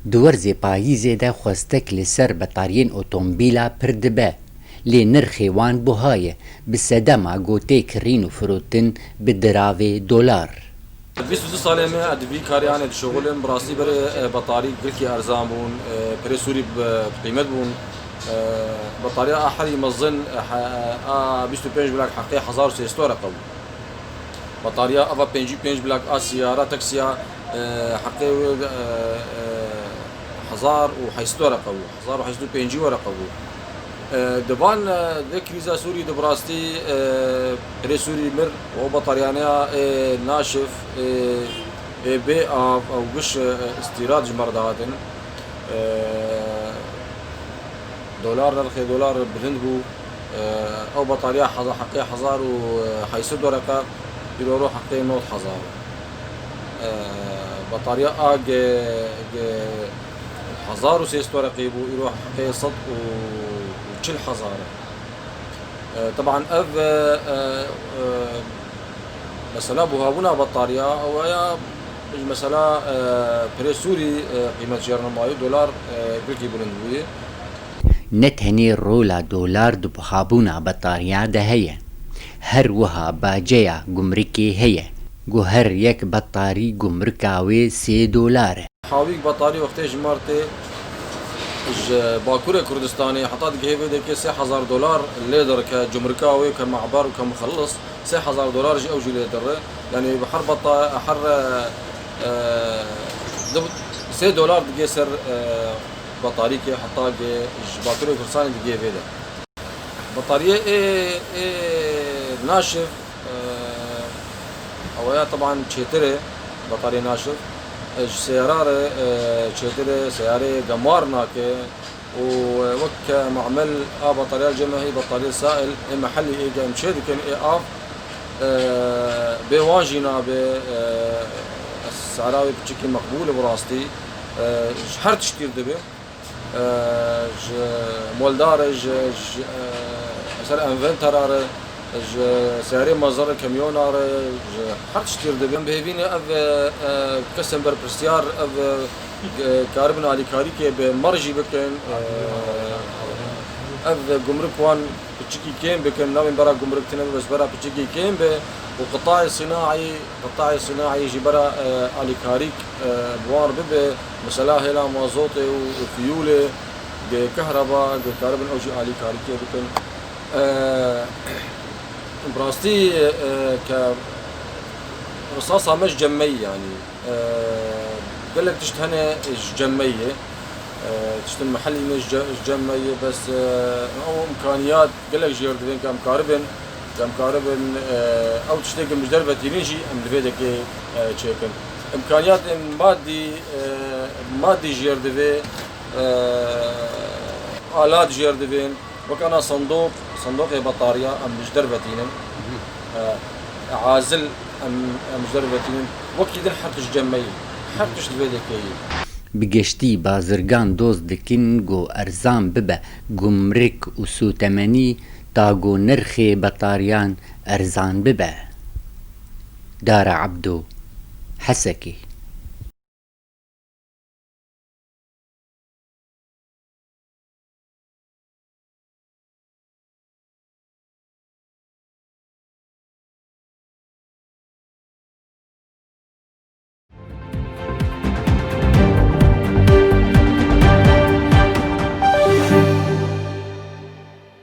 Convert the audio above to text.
دوورزê payîzê de xwestek li ser betariyên otomobîla pir dibe. Lê nirxê wan buhaye bi sedema gotê kirîn û firotin bi diravê dolar. 22 سالê me di vî kariyanê dişegulim birastî berê betarî girkî erzan bûn, pirê Sûrî bi qîmet bûn. بطارية أحري مظن 25 بلاك حقيقة 1300 رقم بطارية أفا 55 بلاك سيارة تاكسيا حقيقة 1000 رقم 1025 رقم دبان ده كريزا سوري دبراستي بري سوري مر و بطاريانيا ناشف بي أو قش استيراد جمرداتن دولار نرخي دولار بلند بو او بطارية حقيقة 1000 ورقة يروح حقيقة نوت 1000 بطارية 1600 ورقة بو يروح حقيقة صد وكل 1000 طبعا اف مثلا بوهابونا بطارية او يا مثلا بري سوري قيمة جيرنمايو دولار بلكي بلند بوي نتهني رولا دولار دو بخابونا بطاريا ده هي هر وها باجيا گمركي هي جو هر يك بطاري گمركاوي $3 حاويك بطاري وقتي جمارتي باكورة كردستاني حطات جهيبه ديك $6000 الليدر كجمركاوي كمعبر وكمخلص $6000 جي اوجي ليدر يعني بحر حر $6 دقي سر بطارية حطها باكورة كردستاني دقي فيدا بطارية ناشف أويا طبعا تشيتري بطارية ناشف سيارة تشيتري سيارة قمار ناكي ووك معمل بطارية الجمع هي بطارية سائل محلي إيجا مشيد كان إيقاف بواجينا السعراوي بشكل مقبول براستي شحر تشتير دبي مولدار سر انفنترار سياري مزار كاميونار حر تشتير دبي بهيفيني اف كسمبر برسيار اف كاربن علي كاريكي بمرجي بكن اف جمرك وان بتشكي كيم بكن ناوي برا جمرك تنبي بس برا بتشكي كيم وقطاع صناعي يجي برا علي كاريك بوار بب مثلا هلا مازوتي وفيولي كهرباء كهرباء اوجي علي كاريكي بكن براستي ك رصاصة مش جمية يعني قال لك تشتهني جمية تشتهي محلي مش جمية بس او امكانيات قال لك جيردين كمكاربن او تشتغل مش دربة تينيجي ام لفيدك تشيكن امكانيات مادي جيردفي آلات جيردفين وكان صندوق بطارية ام مش دربة تينن عازل ام مش دربة تينن وكيد حرتش جمعي حرتش لفيدك بگشتی بازرگان دوز دکن گو ارزان ببه گمرک و سوتمنی تا گو نرخی بطاریان ارزان ببه. دار عبدو حسكي.